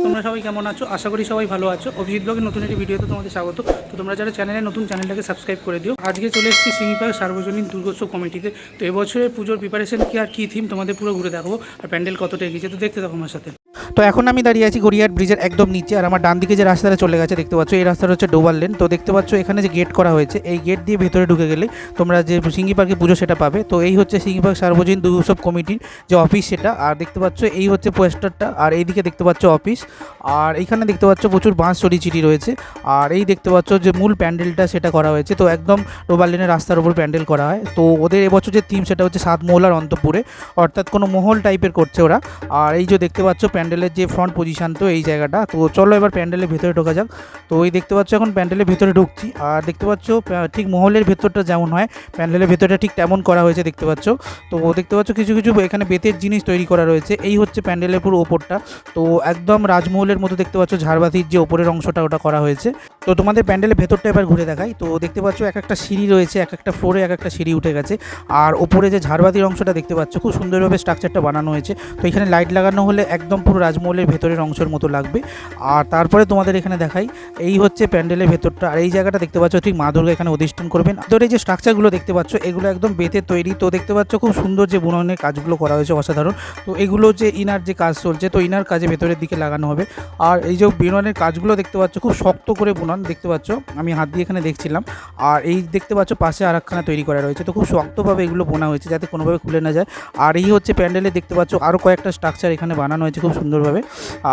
তোমরা সবাই কেমন আছো? আশা করি সবাই ভালো আছো। অভিজিৎ ব্লগের নতুন একটি ভিডিওতে তোমাদের স্বাগত। তো তোমরা যারা চ্যানেলে নতুন, চ্যানেলটাকে সাবস্ক্রাইব করে দিও। আজকে চলে এসেছি সিঙ্গিপাড় সার্বজনীন দুর্গোৎসব কমিটিতে। তো এবছরের পুজোর প্রিপারেশন কী আর কী থিম তোমাদের পুরো ঘুরে দেখাবো, আর প্যান্ডেল কতটা এগিয়েছে তো দেখতে থাকো আমার সাথে। তো এখন আমি দাঁড়িয়ে আছি গড়িয়াহাট ব্রিজের একদম নিচে, আর আমার ডান দিকে যে রাস্তাটা চলে গেছে দেখতে পাচ্ছ, এই রাস্তাটা হচ্ছে ডোবার লেন। তো দেখতে পাচ্ছ এখানে যে গেট করা হয়েছে, এই গেট দিয়ে ভেতরে ঢুকে গেলে তোমরা যে সিঙ্গিপাড়কে পুজো সেটা পাবে। তো এই হচ্ছে সিঙ্গিপাড় সার্বজনীন দুর্গোৎসব কমিটির যে অফিস সেটা, আর দেখতে পাচ্ছ এই হচ্ছে পোস্টারটা, আর এইদিকে দেখতে পাচ্ছ অফিস, আর এইখানে দেখতে পাচ্ছ প্রচুর বাঁশ ছড়িয়ে রয়েছে। আর এই দেখতে পাচ্ছ যে মূল প্যান্ডেলটা সেটা করা হয়েছে, তো একদম ডোবার লেনের রাস্তার উপর প্যান্ডেল করা হয়। তো ওদের এবছর যে থিম সেটা হচ্ছে 7 মহলার অন্তপুরে, অর্থাৎ কোনো মহল টাইপের করছে ওরা। আর এই যে দেখতে পাচ্ছ প্যান্ডেলের যে ফ্রন্ট পজিশন, তো এই জায়গাটা। তো চলো এবার প্যান্ডেলের ভেতরে ঢোকা যাক। তো এই দেখতে পাচ্ছ এখন প্যান্ডেলের ভেতরে ঢুকছি, আর দেখতে পাচ্ছ ঠিক মহলের ভেতরটা যেমন হয় প্যান্ডেলের ভেতরটা ঠিক তেমন করা হয়েছে দেখতে পাচ্ছ। তো দেখতে পাচ্ছ কিছু কিছু এখানে বেতের জিনিস তৈরি করা রয়েছে। এই হচ্ছে প্যান্ডেলের পুরো ওপরটা, তো একদম রাজমহলের মতো দেখতে পাচ্ছ ঝাড়বাতির যে ওপরের অংশটা ওটা করা হয়েছে। তো তোমাদের প্যান্ডেলের ভেতরটা এবার ঘুরে দেখাই। তো দেখতে পাচ্ছ এক একটা সিঁড়ি রয়েছে, এক একটা ফ্লোরে এক একটা সিঁড়ি উঠে গেছে। আর ওপরে যে ঝাড়বাতির অংশটা দেখতে পাচ্ছ খুব সুন্দরভাবে স্ট্রাকচারটা বানানো হয়েছে। তো এখানে লাইট লাগানো হলে একদম পুরো রাজমহলের ভেতরের অংশের মতো লাগবে। আর তারপরে তোমাদের এখানে দেখাই, এই হচ্ছে প্যান্ডেলের ভেতরটা। আর এই জায়গাটা দেখতে পাচ্ছ ঠিক মা দুর্গা এখানে অধিষ্ঠান করবেন। ভেতরে যে স্ট্রাকচারগুলো দেখতে পাচ্ছ এগুলো একদম বেতের তৈরি। তো দেখতে পাচ্ছ খুব সুন্দর যে বুননের কাজগুলো করা হয়েছে, অসাধারণ। তো এগুলো যে ইনার যে কাজ চলছে, তো ইনার কাজে ভেতরের দিকে লাগানো হবে। আর এই যে বুননের কাজগুলো দেখতে পাচ্ছ খুব শক্ত করে বুনন দেখতে পাচ্ছ, আমি হাত দিয়ে এখানে দেখছিলাম। আর এই দেখতে পাচ্ছ পাশে আরেকখানা তৈরি করা রয়েছে, তো খুব শক্তভাবে এগুলো বোনা হয়েছে যাতে কোনোভাবে খুলে না যায়। আর এই হচ্ছে প্যান্ডেলে দেখতে পাচ্ছ আরও কয়েকটা স্ট্রাকচার এখানে বানানো হয়েছে খুব সুন্দরভাবে।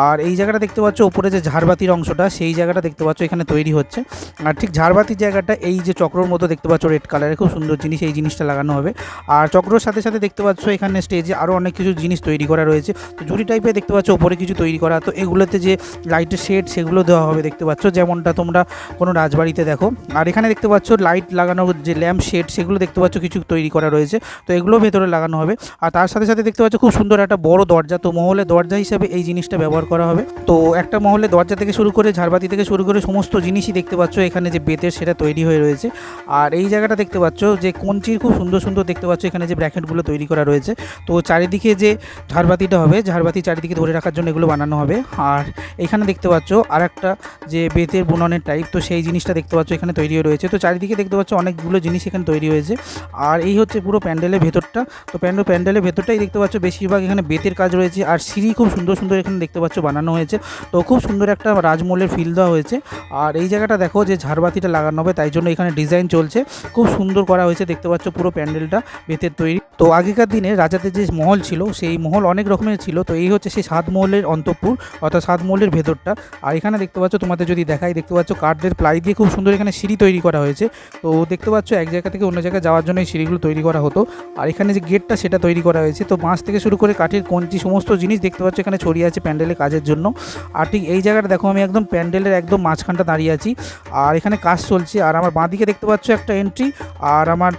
আর এই জায়গাটা দেখতে পাচ্ছ উপরে যে ঝাড়বাতির অংশটা, সেই জায়গাটা দেখতে পাচ্ছ এখানে তৈরি হচ্ছে। আর ঠিক ঝাড়বাতির জায়গাটা এই যে চক্রর মতো দেখতে পাচ্ছ রেড কালারের খুব সুন্দর জিনিস, এই জিনিসটা লাগানো হবে। আর চক্রর সাথে সাথে দেখতে পাচ্ছ এখানে স্টেজে আরও অনেক কিছু জিনিস তৈরি করা রয়েছে। তো ঝুড়ি টাইপের দেখতে পাচ্ছ উপরে কিছু তৈরি করা, তো এগুলোতে যে লাইটের শেড সেগুলো দেওয়া হবে দেখতে পাচ্ছ, যেমনটা তোমরা কোনো রাজবাড়িতে দেখো। আর এখানে দেখতে পাচ্ছ লাইট লাগানো যে ল্যাম্প শেড সেগুলো দেখতে পাচ্ছ কিছু তৈরি করা রয়েছে, তো এগুলো ভেতরে লাগানো হবে। আর তার সাথে সাথে দেখতে পাচ্ছ খুব সুন্দর একটা বড় দরজা, তো মহলের দরজা হিসেবে এই জিনিসটা ব্যবহার করা হবে। তো একটা মহলে দরজা থেকে শুরু করে ঝাড়বাতি থেকে শুরু করে সমস্ত জিনিসই দেখতে পাচ্ছ এখানে যে বেতের সেটা তৈরি হয়ে রয়েছে। আর এই জায়গাটা দেখতে পাচ্ছ যে কঞ্চির খুব সুন্দর সুন্দর দেখতে পাচ্ছ এখানে যে ব্র্যাকেটগুলো তৈরি করা রয়েছে। তো চারিদিকে যে ঝাড়বাতিটা হবে, ঝাড়বাতি চারিদিকে ধরে রাখার জন্য এগুলো বানানো হবে। আর এখানে দেখতে পাচ্ছ আর একটা যে বেতের বুননের টাইপ, তো সেই জিনিসটা দেখতে পাচ্ছ এখানে তৈরি হয়ে রয়েছে। তো চারিদিকে দেখতে পাচ্ছ অনেকগুলো জিনিস এখানে তৈরি হয়েছে। আর এই হচ্ছে পুরো প্যান্ডেলের ভেতরটা। তো প্যান্ডেলের ভেতরটাই দেখতে পাচ্ছ বেশিরভাগ এখানে বেতের কাজ রয়েছে। আর সিঁড়ি খুব সুন্দর সুন্দর এখানে দেখতে পাচ্ছ বানানো হয়েছে, তো খুব সুন্দর একটা রাজমহলের ফিল দেওয়া হয়েছে। আর এই জায়গাটা দেখো যে ঝাড়বাতিটা লাগানো হবে, তাই জন্য এখানে ডিজাইন চলছে, খুব সুন্দর করা হয়েছে দেখতে পাচ্ছ পুরো প্যান্ডেলটা বেতের তৈরি। তো আগেকার দিনে রাজাদের যে মহল ছিল সেই মহল অনেক রকমের ছিল। তো এই হচ্ছে সেই 7 মহলের অন্তঃপুর, অর্থাৎ 7 মহলের ভেতরটা। আর এখানে দেখতে পাচ্ছ তোমাদের যদি দেখাই, দেখতে পাচ্ছ কাঠের প্লাই দিয়ে খুব সুন্দর এখানে সিঁড়ি তৈরি করা হয়েছে। তো দেখতে পাচ্ছ এক জায়গা থেকে অন্য জায়গায় যাওয়ার জন্য এই সিঁড়িগুলো তৈরি করা হতো। আর এখানে যে গেটটা সেটা তৈরি করা হয়েছে। তো বাঁশ থেকে শুরু করে কাঠের কঞ্চি সমস্ত জিনিস দেখতে পাচ্ছ এখানে ছড়িয়ে আছে প্যান্ডেলের কাজের জন্য। আর ঠিক এই জায়গাটা দেখো আমি একদম প্যান্ডেলের একদম মাঝখানটা দাঁড়িয়ে আছি, আর এখানে কাজ চলছে। আর আমার বাঁ দিকে দেখতে পাচ্ছ একটা এন্ট্রি, আর আমার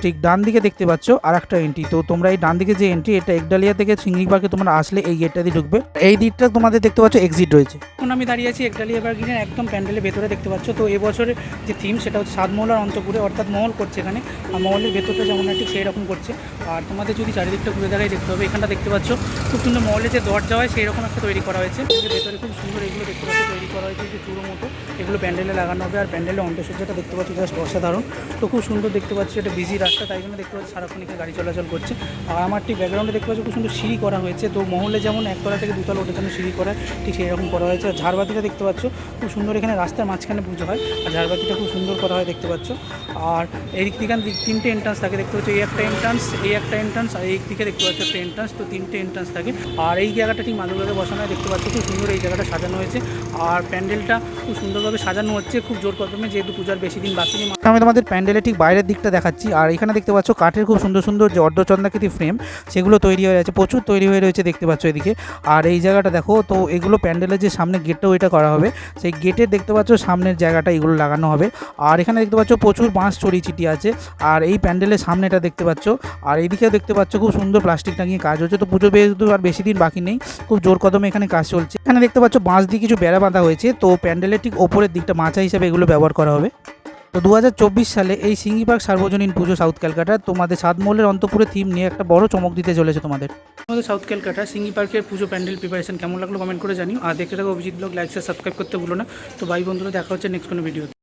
ঠিক ডান দিকে দেখতে পাচ্ছ আর একটা এন্ট্রি। তো তোমরা এই ডান দিকে যে এন্ট্রি, এটা একডালিয়া থেকে সিঙ্গিপাড়কে তোমরা আসলে এই গেটটা দিয়ে ঢুকবে। এই দিকটা তোমাদের দেখতে পাচ্ছ এক্সিট রয়েছে। এখন আমি দাঁড়িয়ে আছি একডালিয়া পার্কিংয়ের একদম প্যান্ডেলের ভেতরে দেখতে পাচ্ছ। তো এবছরের যে থিম সেটা হচ্ছে 7 মহলার অন্তপুরে, অর্থাৎ মহল করছে এখানে। আর মহলের ভেতরটা যেমন ঠিক সেই রকম করছে। আর তোমাদের যদি চারিদিকটা ঘুরে দেখাই দেখতে হবে, এখানটা দেখতে পাচ্ছ খুব সুন্দর মহলে যে দরজা হয় সেই রকম একটা তৈরি করা হয়েছে। ভেতরে খুব সুন্দর এগুলো দেখতে পাচ্ছ তৈরি করা হয়েছে যে চূড়ো মতো, এগুলো প্যান্ডেলে লাগানো হবে। আর প্যান্ডেলের অন্তঃসজ্জাটা দেখতে পাচ্ছ জাস্ট অসাধারণ, তো খুব সুন্দর দেখতে পাচ্ছ। এটা বিজি রাস্তা, তাই জন্য দেখতে পাচ্ছ সারাক্ষণ এখানে গাড়ি চলাচল করছে। আর আমার ঠিক ব্যাকগ্রাউন্ডে দেখতে পাচ্ছ খুব সুন্দর সিঁড়ি করা হয়েছে। তো মহলে যেমন একতলা থেকে দুতলা ওঠার জন্য সিঁড়ি করা, ঠিক সেই রকম করা হয়েছে। আর ঝাড়বাতিটা দেখতে পাচ্ছ খুব সুন্দর, এখানে রাস্তার মাঝখানে পুজো হয় আর ঝাড়বাতিটা খুব সুন্দর করা হয় দেখতে পাচ্ছ। আর এই দিক থেকে 3টে এন্ট্রান্স থাকে দেখতে পাচ্ছ, এই একটা এন্ট্রান্স, এই একটা এন্ট্রান্স, আর এই দিকে দেখতে পাচ্ছ একটা এন্ট্রান্স। তো 3টে এন্ট্রান্স থাকে। আর এই জায়গাটা ঠিক মা দুর্গাকে বসানো হয় দেখতে পাচ্ছ, খুব সুন্দর এই জায়গাটা সাজানো হয়েছে। আর প্যান্ডেলটা খুব সুন্দরভাবে সাজানো হচ্ছে, খুব জোর কদমে, যেহেতু পূজার বেশি দিন বাকি নেই। আমি তোমাদের প্যান্ডেলের ঠিক বাইরের দিকটা দেখাচ্ছি। আর এখানে দেখতে পাচ্ছ কাঠের খুব সুন্দর সুন্দর যে অর্ধচন্দ্রাকৃতি ফ্রেম সেগুলো তৈরি হয়ে আছে, প্রচুর তৈরি হয়ে রয়েছে দেখতে পাচ্ছ এদিকে। আর এই জায়গাটা দেখো, তো এগুলো প্যান্ডেলের যে সামনে গেটটাও এটা করা হবে, সেই গেটের দেখতে পাচ্ছ সামনের জায়গাটা এগুলো লাগানো হবে। আর এখানে দেখতে পাচ্ছ প্রচুর বাঁশ ছড়িয়ে ছিটিয়ে আছে। আর এই প্যান্ডেলের সামনেটা দেখতে পাচ্ছ, আর এইদিকেও দেখতে পাচ্ছ খুব সুন্দর প্লাস্টিক টাঙিয়ে কাজ হচ্ছে। তো পুজো যেহেতু আর বেশি দিন বাকি নেই, খুব জোর কদমে এখানে কাজ চলছে। এখানে দেখতে পাচ্ছ বাঁশ দিয়ে কিছু বেড়া বাঁধা হয়েছে। তো প্যান্ডেলের ঠিক ওপরের দিকটা মাচা হিসেবে এগুলো ব্যবহার করা হবে। তো 2024 সালে এই সিঙ্গি পার্ক সার্বজনীন পুজো সাউথ ক্যালকাটা তোমাদের সাতমহলের অন্তপুরে থিম নিয়ে একটা বড় চমক দিতে চলেছে তোমাদের সাউথ ক্যালকাটা সিঙ্গি পার্কের পুজো প্যান্ডেল প্রিপারেশন কেমন লাগলো কমেন্ট করে জানিও। আর দেখতে থাকো Abhijit blog, like share subscribe করতে ভুলো না। তো ভাই বন্ধুরা, দেখা হচ্ছে নেক্সট কোনো ভিডিও।